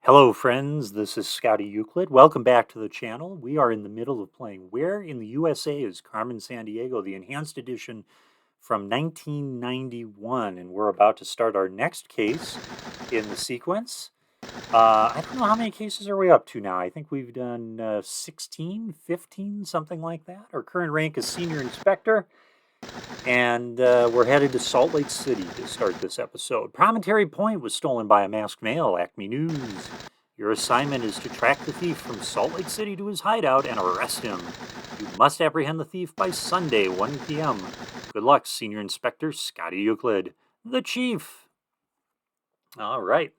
Hello, friends. This is Scotty Euclid. Welcome back to the channel. We are in the middle of playing Where in the USA is Carmen Sandiego, the enhanced edition from 1991, and we're about to start our next case in the sequence. I don't know how many cases are we up to now. I think we've done 16, 15, something like that. Our current rank is Senior Inspector, and we're headed to Salt Lake City to start this episode. Promontory Point was stolen by a masked male. ACME News. Your assignment is to track the thief from Salt Lake City to his hideout and arrest him. You must apprehend the thief by Sunday, 1 p.m. Good luck, Senior Inspector Scotty Euclid, the Chief. All right.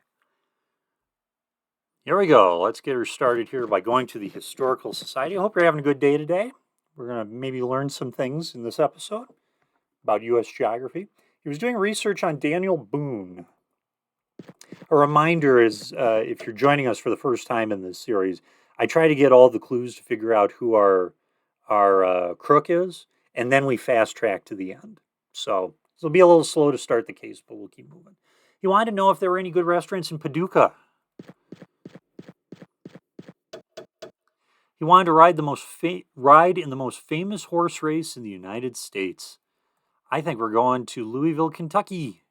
Here we go. Let's get her started here by going to the Historical Society. I hope you're having a good day today. We're going to maybe learn some things in this episode about U.S. geography. He was doing research on Daniel Boone. A reminder is, if you're joining us for the first time in this series, I try to get all the clues to figure out who our crook is, and then we fast track to the end. So it'll be a little slow to start the case, but we'll keep moving. He wanted to know if there were any good restaurants in Paducah. He wanted to ride in the most famous horse race in the United States. I think we're going to Louisville, Kentucky,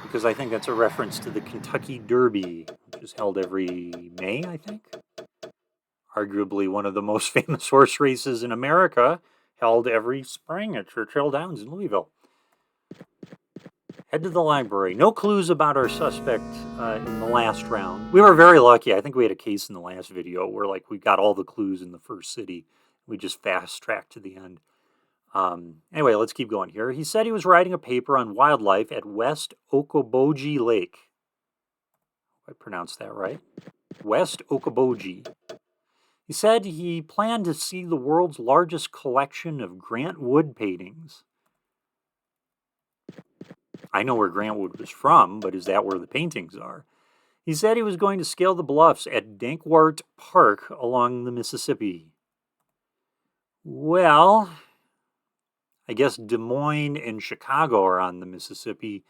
because I think that's a reference to the Kentucky Derby, which is held every May, I think. Arguably one of the most famous horse races in America, held every spring at Churchill Downs in Louisville. Head to the library. No clues about our suspect in the last round. We were very lucky. I think we had a case in the last video where we got all the clues in the first city. We just fast-tracked to the end. Anyway, let's keep going here. He said he was writing a paper on wildlife at West Okoboji Lake. I pronounced that right. West Okoboji. He said he planned to see the world's largest collection of Grant Wood paintings. I know where Grant Wood was from, but is that where the paintings are? He said he was going to scale the bluffs at Dankwart Park along the Mississippi. Well, I guess Des Moines and Chicago are on the Mississippi,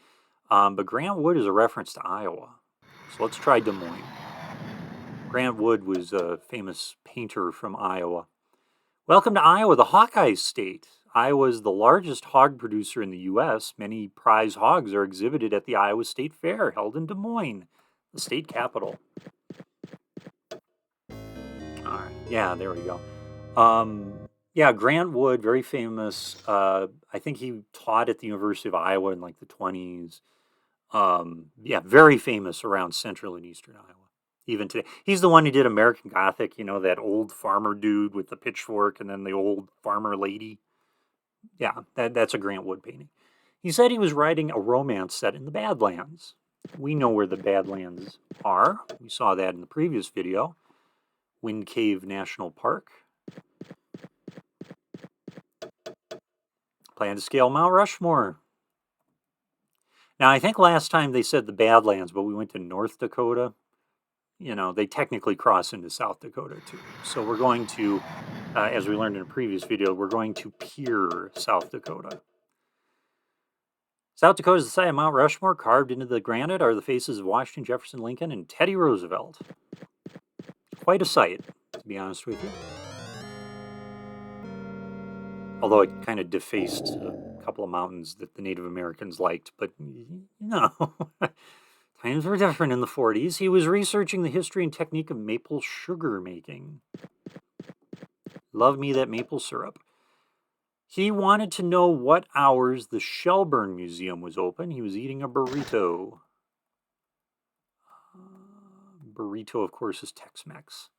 but Grant Wood is a reference to Iowa. So let's try Des Moines. Grant Wood was a famous painter from Iowa. Welcome to Iowa, the Hawkeye state. Iowa is the largest hog producer in the U.S. Many prize hogs are exhibited at the Iowa State Fair, held in Des Moines, the state capital. All right, yeah, there we go. Yeah, Grant Wood, very famous. I think he taught at the University of Iowa in the 20s. Yeah, very famous around central and eastern Iowa, even today. He's the one who did American Gothic, that old farmer dude with the pitchfork and then the old farmer lady. Yeah, that's a Grant Wood painting. He said he was writing a romance set in the Badlands. We know where the Badlands are. We saw that in the previous video. Wind Cave National Park. Plan to scale Mount Rushmore. Now, I think last time they said the Badlands, but we went to North Dakota. They technically cross into South Dakota, too. So we're going to, as we learned in a previous video, we're going to Pierre, South Dakota. South Dakota is the site of Mount Rushmore. Carved into the granite are the faces of Washington, Jefferson, Lincoln, and Teddy Roosevelt. Quite a sight, to be honest with you. Although it kind of defaced a couple of mountains that the Native Americans liked. But, times were different in the 40s. He was researching the history and technique of maple sugar making. Love me that maple syrup. He wanted to know what hours the Shelburne Museum was open. He was eating a burrito. Burrito, of course, is Tex-Mex.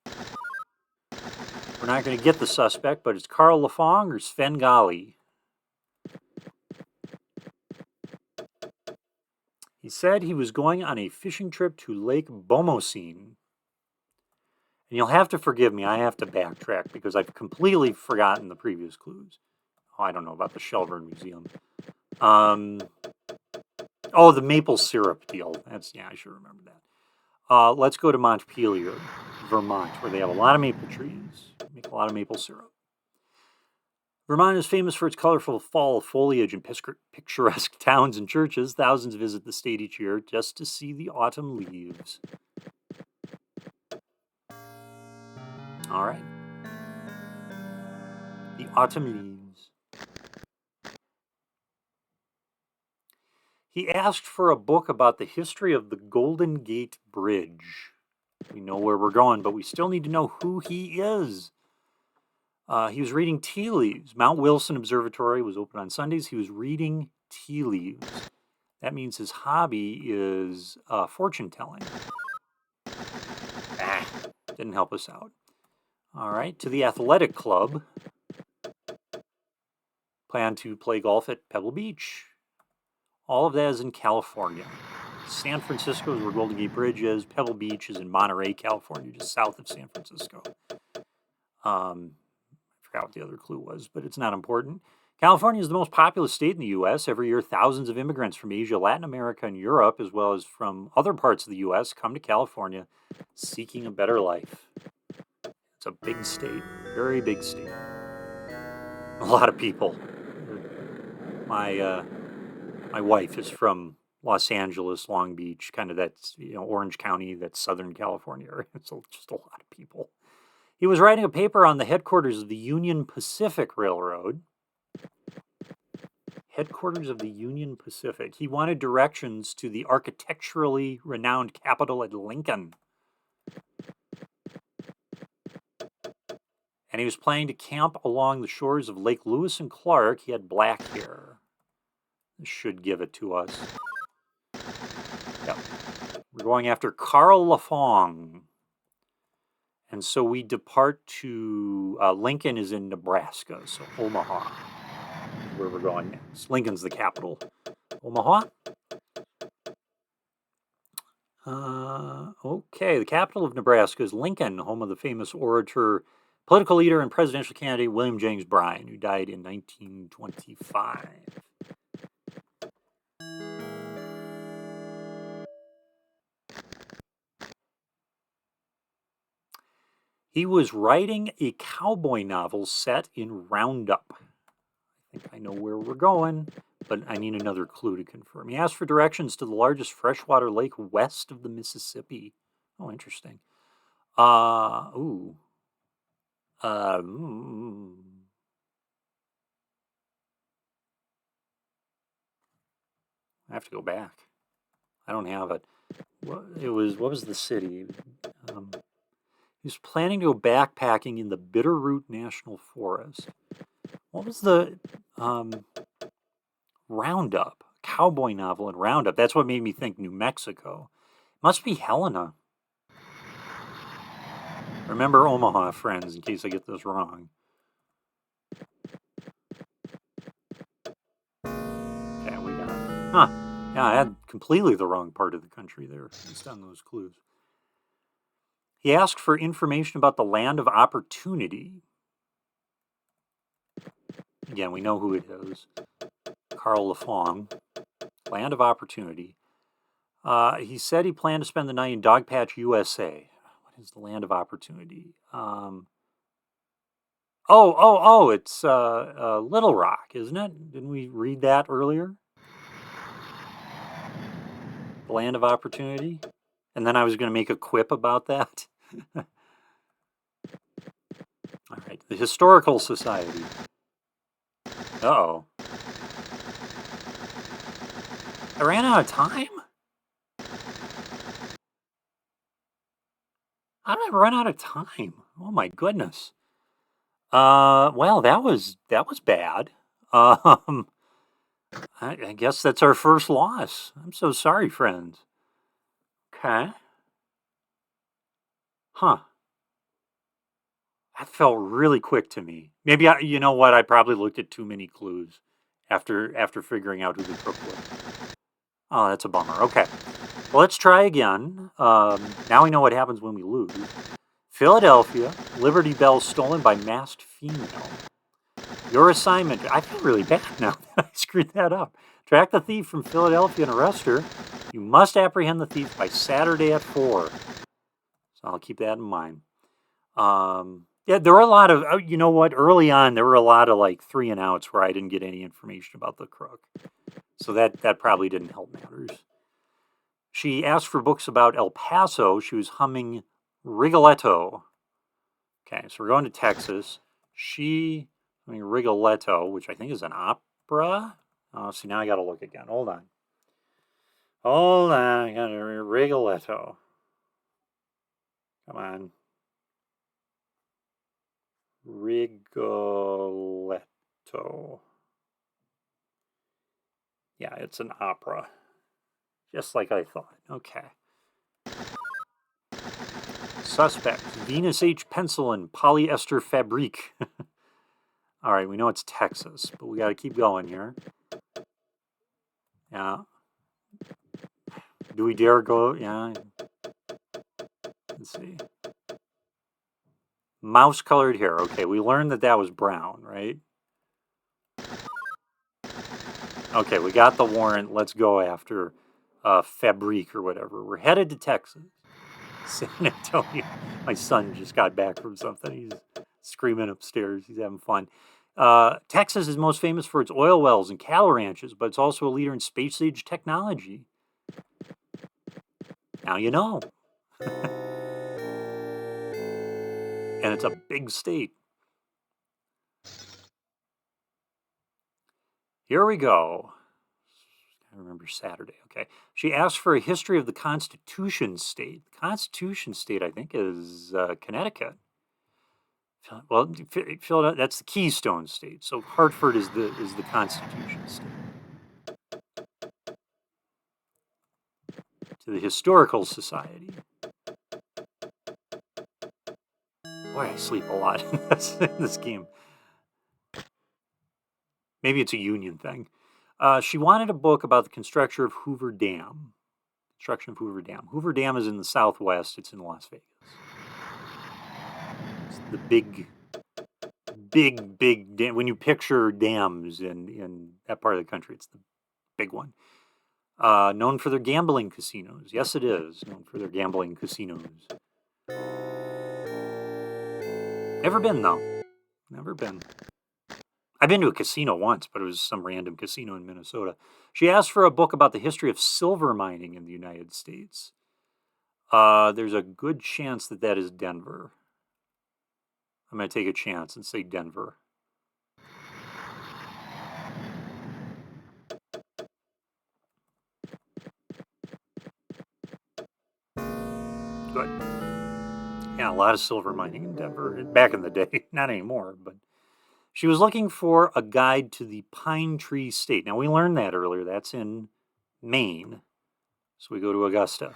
We're not going to get the suspect, but it's Carl Lafong or Sven Gali. He said he was going on a fishing trip to Lake Bomoseen. And you'll have to forgive me, I have to backtrack because I've completely forgotten the previous clues. Oh, I don't know about the Shelburne Museum. Oh, the maple syrup deal. I should remember that. Let's go to Montpelier, Vermont, where they have a lot of maple trees. Make a lot of maple syrup. Vermont is famous for its colorful fall foliage and picturesque towns and churches. Thousands visit the state each year just to see the autumn leaves. All right. The autumn leaves. He asked for a book about the history of the Golden Gate Bridge. We know where we're going, but we still need to know who he is. He was reading tea leaves. Mount Wilson Observatory was open on Sundays. He was reading tea leaves. That means his hobby is fortune telling. Didn't help us out. All right, to the athletic club. Plan to play golf at Pebble Beach. All of that is in California. San Francisco is where Golden Gate Bridge is. Pebble Beach is in Monterey, California, just south of San Francisco. I forgot what the other clue was, but it's not important. California is the most populous state in the U.S. Every year, thousands of immigrants from Asia, Latin America, and Europe, as well as from other parts of the U.S., come to California seeking a better life. It's a big state, very big state. A lot of people. My wife is from Los Angeles, Long Beach, kind of that's, Orange County, that's Southern California area. So just a lot of people. He was writing a paper on the headquarters of the Union Pacific Railroad. Headquarters of the Union Pacific. He wanted directions to the architecturally renowned Capitol at Lincoln. And he was planning to camp along the shores of Lake Lewis and Clark. He had black hair. This should give it to us. Yep. We're going after Carl Lafong. And so we depart to Lincoln is in Nebraska, so Omaha is where we're going next. Lincoln's the capital. Omaha? Okay, the capital of Nebraska is Lincoln, home of the famous orator, political leader, and presidential candidate William James Bryan, who died in 1925. He was writing a cowboy novel set in Roundup. I think I know where we're going, but I need another clue to confirm. He asked for directions to the largest freshwater lake west of the Mississippi. Oh, interesting. I have to go back. I don't have it. What was the city? He was planning to go backpacking in the Bitterroot National Forest. What was the Roundup? Cowboy novel in Roundup. That's what made me think New Mexico. Must be Helena. Remember Omaha, friends, in case I get this wrong. Okay, we got it. Huh. Yeah, I had completely the wrong part of the country there, based on those clues. He asked for information about the land of opportunity. Again, we know who it is. Carl Lafong. Land of opportunity. He said he planned to spend the night in Dogpatch, U.S.A. What is the land of opportunity? It's Little Rock, isn't it? Didn't we read that earlier? The land of opportunity? And then I was going to make a quip about that. All right, the Historical Society. Uh-oh. I ran out of time? How did I run out of time? Oh my goodness. Well, that was bad. I guess that's our first loss. I'm so sorry, friends. Okay. Huh. That felt really quick to me. Maybe you know what? I probably looked at too many clues after figuring out who the crook was. Oh, that's a bummer. Okay. Well, let's try again. Now we know what happens when we lose. Philadelphia, Liberty Bell stolen by masked female. Your assignment, I feel really bad now that I screwed that up. Track the thief from Philadelphia and arrest her. You must apprehend the thief by Saturday at 4. So I'll keep that in mind. Yeah, there were a lot of, you know what, early on, there were a lot of like 3 and outs where I didn't get any information about the crook. So that probably didn't help matters. She asked for books about El Paso. She was humming Rigoletto. Okay, so we're going to Texas. Rigoletto, which I think is an opera. Oh, see, now I got to look again. Hold on. I got a Rigoletto. Come on. Rigoletto. Yeah, it's an opera. Just like I thought. Okay. Suspect, Venus H. Penicillin, Polyester Fabrique. All right, we know it's Texas, but we got to keep going here. Yeah. Do we dare go? Yeah. Let's see. Mouse-colored hair. Okay, we learned that was brown, right? Okay, we got the warrant. Let's go after Fabrique or whatever. We're headed to Texas. San Antonio. My son just got back from something. He's screaming upstairs. He's having fun. Texas is most famous for its oil wells and cattle ranches, but it's also a leader in space-age technology. Now you know. And it's a big state. Here we go. I remember Saturday. Okay. She asked for a history of the Constitution State. The Constitution State, I think, is Connecticut. Well, Philadelphia, that's the Keystone State. So Hartford is the Constitution State. To the Historical Society. Boy, I sleep a lot in this game. Maybe it's a union thing. She wanted a book about the construction of Hoover Dam. Hoover Dam. Hoover Dam is in the Southwest. It's in Las Vegas. It's the big dam. When you picture dams in that part of the country, it's the big one. Known for their gambling casinos. Yes, it is. Known for their gambling casinos. Never been, though. Never been. I've been to a casino once, but it was some random casino in Minnesota. She asked for a book about the history of silver mining in the United States. There's a good chance that is Denver. I'm going to take a chance and say Denver. Good. Yeah, a lot of silver mining in Denver back in the day. Not anymore, but she was looking for a guide to the Pine Tree State. Now, we learned that earlier. That's in Maine. So we go to Augusta.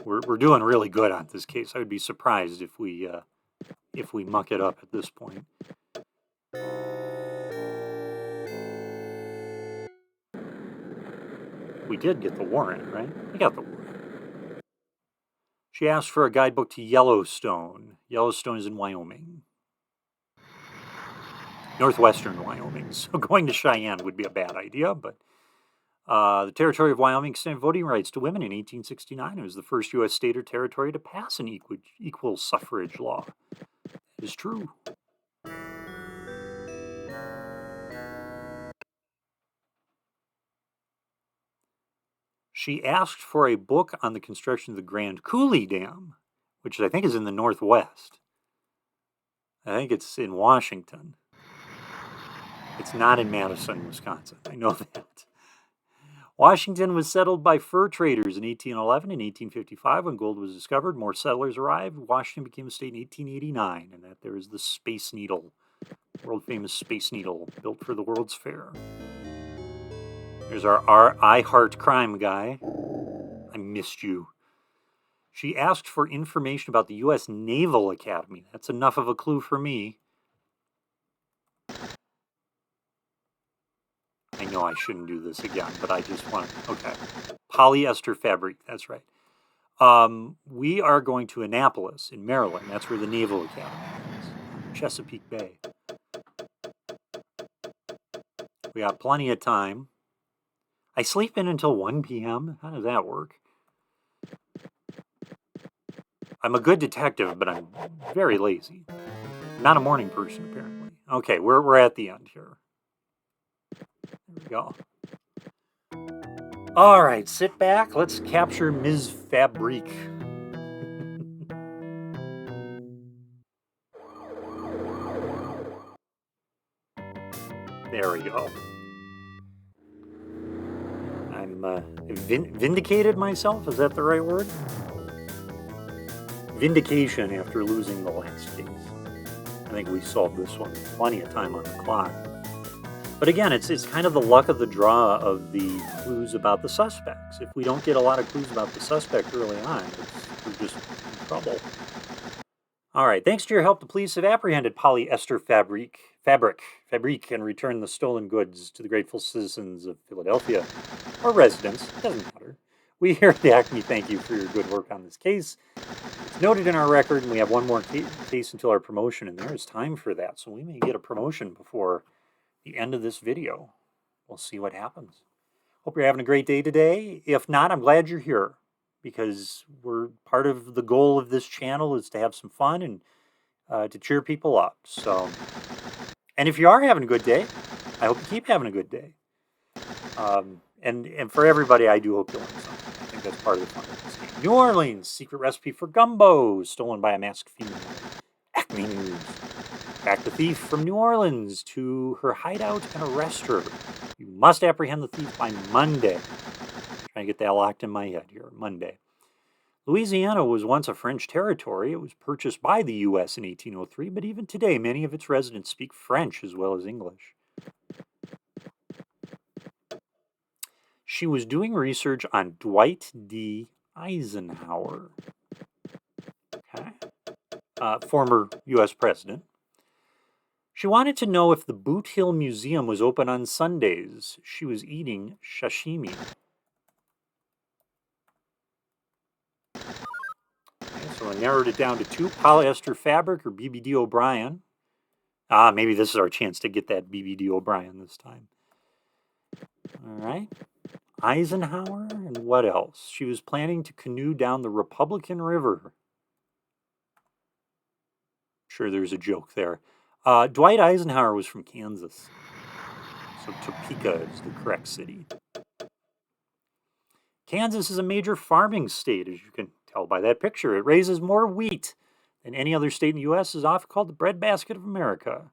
We're doing really good on this case. I would be surprised if we muck it up at this point. We did get the warrant, right? We got the warrant. She asked for a guidebook to Yellowstone. Yellowstone is in Wyoming. Northwestern Wyoming. So going to Cheyenne would be a bad idea, but the territory of Wyoming extended voting rights to women in 1869. It was the first U.S. state or territory to pass an equal suffrage law. It is true. She asked for a book on the construction of the Grand Coulee Dam, which I think is in the Northwest. I think it's in Washington. It's not in Madison, Wisconsin. I know that. Washington was settled by fur traders in 1811 and 1855 when gold was discovered. More settlers arrived. Washington became a state in 1889, and that there is the Space Needle, world-famous Space Needle, built for the World's Fair. There's our I Heart Crime guy. I missed you. She asked for information about the U.S. Naval Academy. That's enough of a clue for me. I know I shouldn't do this again, but I just want to. Okay. Polyester fabric. That's right. We are going to Annapolis in Maryland. That's where the Naval Academy is, on Chesapeake Bay. We got plenty of time. I sleep in until 1 p.m. How does that work? I'm a good detective, but I'm very lazy. Not a morning person, apparently. Okay, we're at the end here. There we go. All right, sit back. Let's capture Ms. Fabrique. There we go. I'm vindicated myself. Is that the right word? Vindication after losing the last case. I think we solved this one with plenty of time on the clock. But again, it's kind of the luck of the draw of the clues about the suspects. If we don't get a lot of clues about the suspect early on, we're just in trouble. All right, thanks to your help, the police have apprehended polyester fabric and returned the stolen goods to the grateful citizens of Philadelphia, or residents, doesn't matter. We here at ACME thank you for your good work on this case. It's noted in our record, and we have one more case until our promotion, and there is time for that, so we may get a promotion before the end of this video. We'll see what happens. Hope you're having a great day today. If not, I'm glad you're here, because we're part of the goal of this channel is to have some fun and to cheer people up. So, and if you are having a good day, I hope you keep having a good day. And for everybody, I do hope you learn something. I think that's part of the fun of this game. New Orleans, secret recipe for gumbo, stolen by a masked female. Acme News. Track the thief from New Orleans to her hideout and arrest her. You must apprehend the thief by Monday. Trying to get that locked in my head here. Monday. Louisiana was once a French territory. It was purchased by the U.S. in 1803, but even today, many of its residents speak French as well as English. She was doing research on Dwight D. Eisenhower, former U.S. president. She wanted to know if the Boot Hill Museum was open on Sundays. She was eating sashimi. Okay, so I narrowed it down to 2, polyester fabric or BBD O'Brien. Maybe this is our chance to get that BBD O'Brien this time. All right. Eisenhower, and what else? She was planning to canoe down the Republican River. Sure, there's a joke there. Dwight Eisenhower was from Kansas. So Topeka is the correct city. Kansas is a major farming state, as you can tell by that picture. It raises more wheat than any other state in the U.S. is often called the breadbasket of America.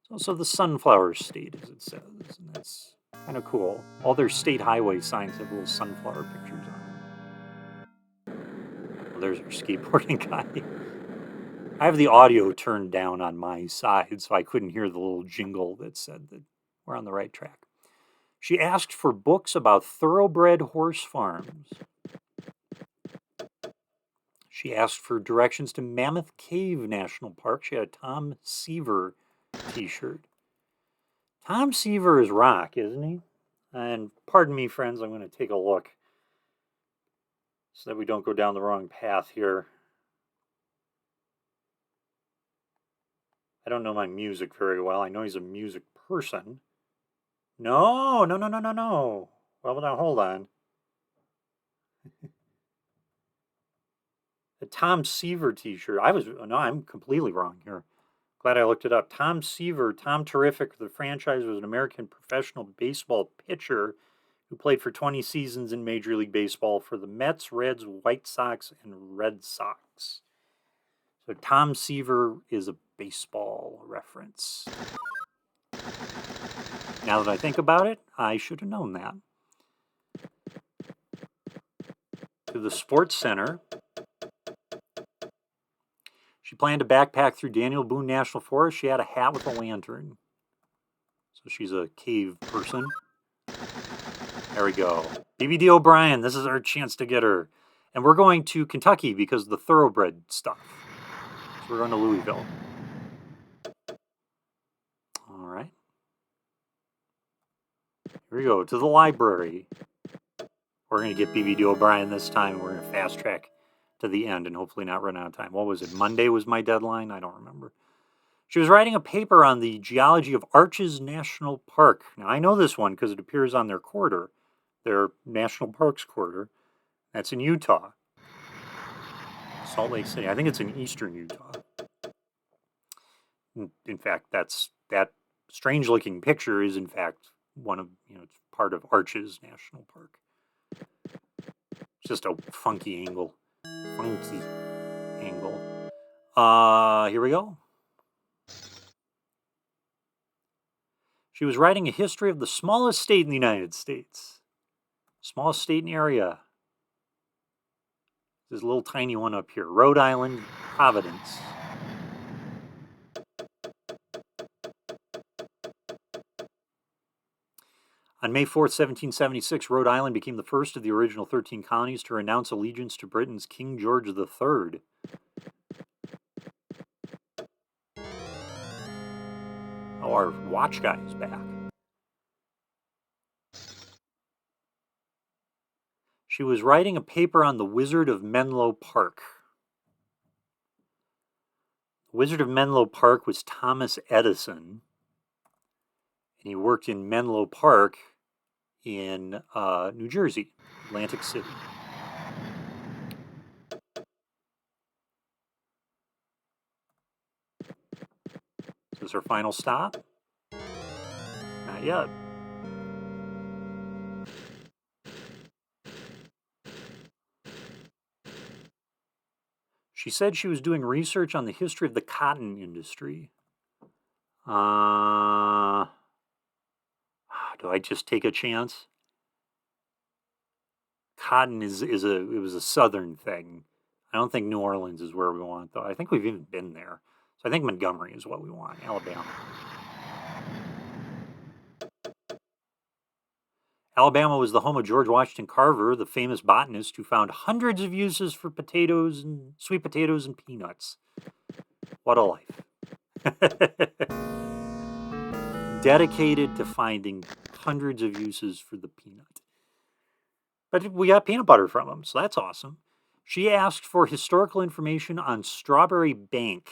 It's also the sunflower state, as it says, and that's kind of cool. All their state highway signs have little sunflower pictures on them. Well, there's our skateboarding guy. I have the audio turned down on my side, so I couldn't hear the little jingle that said that we're on the right track. She asked for books about thoroughbred horse farms. She asked for directions to Mammoth Cave National Park. She had a Tom Seaver t-shirt. Tom Seaver is rock, isn't he? And pardon me, friends, I'm going to take a look so that we don't go down the wrong path here. I don't know my music very well. I know he's a music person. No. Well, now hold on. The Tom Seaver t-shirt. I'm completely wrong here. Glad I looked it up. Tom Seaver, Tom Terrific, the franchise, was an American professional baseball pitcher who played for 20 seasons in Major League Baseball for the Mets, Reds, White Sox, and Red Sox. So Tom Seaver is a baseball reference. Now that I think about it, I should have known that. To the Sports Center. She planned to backpack through Daniel Boone National Forest. She had a hat with a lantern. So she's a cave person. There we go. BBD O'Brien, this is our chance to get her. And we're going to Kentucky because of the thoroughbred stuff. So we're going to Louisville. All right. Here we go, to the library. We're going to get BBD O'Brien this time. We're going to fast track to the end and hopefully not run out of time. What was it? Monday was my deadline? I don't remember. She was writing a paper on the geology of Arches National Park. Now, I know this one because it appears on their quarter, their National Parks quarter. That's in Utah. Salt Lake City. I think it's in eastern Utah. In fact, that strange-looking picture is, in fact, one of, it's part of Arches National Park. It's just a funky angle. Here we go. She was writing a history of the smallest state in the United States. Smallest state and area. This little tiny one up here. Rhode Island, Providence. On May 4th, 1776, Rhode Island became the first of the original 13 colonies to renounce allegiance to Britain's King George III. Oh, our watch guy is back. She was writing a paper on the Wizard of Menlo Park. The Wizard of Menlo Park was Thomas Edison, and he worked in Menlo Park in New Jersey, Atlantic City. Is this our final stop? Not yet. She said she was doing research on the history of the cotton industry. Do I just take a chance? Cotton it was a southern thing. I don't think New Orleans is where we want, though. I think we've even been there. So I think Montgomery is what we want, Alabama. Alabama was the home of George Washington Carver, the famous botanist who found hundreds of uses for potatoes and sweet potatoes and peanuts. What a life. Dedicated to finding hundreds of uses for the peanut. But we got peanut butter from him, so that's awesome. She asked for historical information on Strawberry Banke,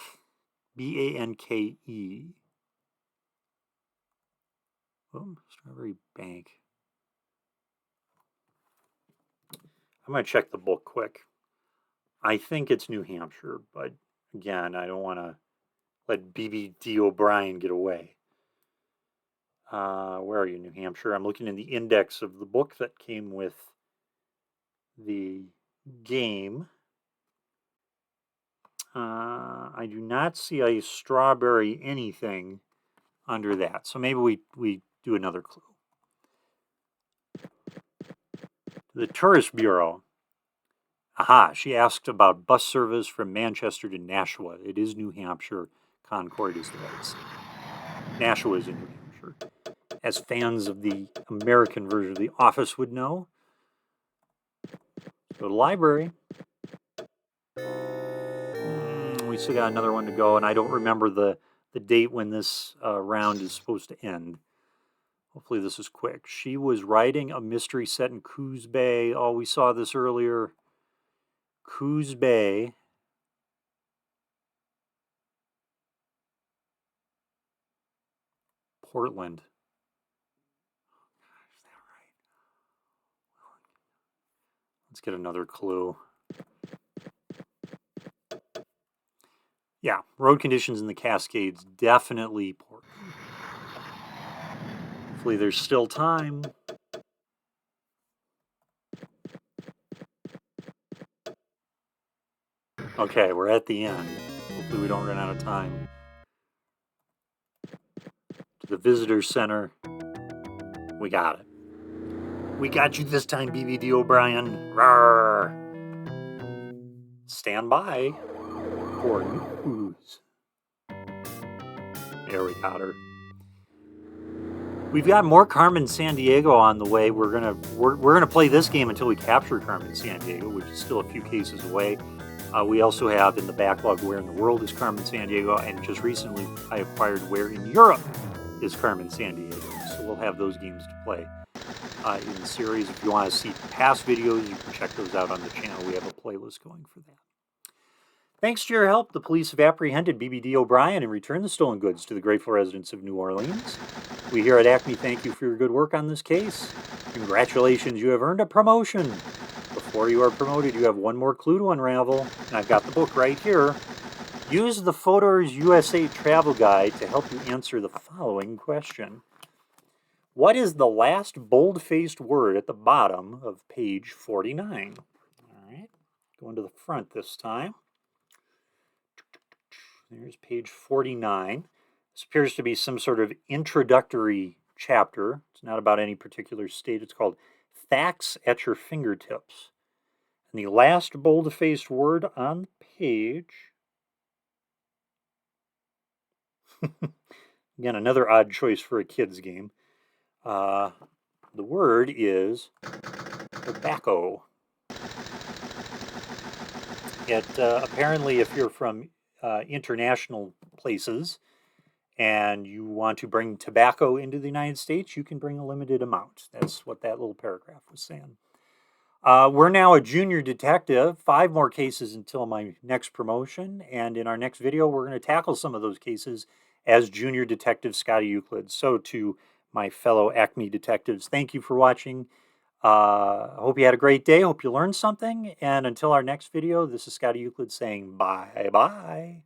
B-A-N-K-E. Oh, Strawberry Banke. I'm going to check the book quick. I think it's New Hampshire, but again, I don't want to let B.B.D. O'Brien get away. Where are you, New Hampshire? I'm looking in the index of the book that came with the game. I do not see a strawberry anything under that. So maybe we do another clue. The Tourist Bureau. Aha, she asked about bus service from Manchester to Nashua. It is New Hampshire. Concord is the right city. Nashua is in New Hampshire. As fans of the American version of The Office would know. Go to the library. We still got another one to go, and I don't remember the date when this round is supposed to end. Hopefully this is quick. She was writing a mystery set in Coos Bay. Oh, we saw this earlier. Coos Bay. Portland. Is that right? Let's get another clue. Yeah, road conditions in the Cascades, definitely Portland. Hopefully there's still time. Okay, we're at the end. Hopefully we don't run out of time. To the visitor center. We got it. We got you this time, BBD O'Brien. Rawr. Stand by for news. There we got her. We've got more Carmen Sandiego on the way. We're gonna play this game until we capture Carmen Sandiego, which is still a few cases away. We also have in the backlog Where in the World is Carmen Sandiego, and just recently I acquired Where in Europe is Carmen Sandiego. So we'll have those games to play in the series. If you want to see past videos, you can check those out on the channel. We have a playlist going for that. Thanks to your help, the police have apprehended BBD O'Brien and returned the stolen goods to the grateful residents of New Orleans. We here at ACME thank you for your good work on this case. Congratulations, you have earned a promotion. Before you are promoted, you have one more clue to unravel, and I've got the book right here. Use the Photos U.S.A. travel guide to help you answer the following question. What is the last bold-faced word at the bottom of page 49? All right, going to the front this time. There's page 49. This appears to be some sort of introductory chapter. It's not about any particular state. It's called Facts at Your Fingertips. And the last bold-faced word on the page, again, another odd choice for a kid's game. The word is tobacco. Apparently, if you're from international places and you want to bring tobacco into the United States, you can bring a limited amount. That's what that little paragraph was saying. We're now a junior detective, 5 more cases until my next promotion. And in our next video, we're going to tackle some of those cases as junior detective Scotty Euclid. So to my fellow ACME detectives, thank you for watching. I hope you had a great day. Hope you learned something. And until our next video, this is Scotty Euclid saying bye-bye.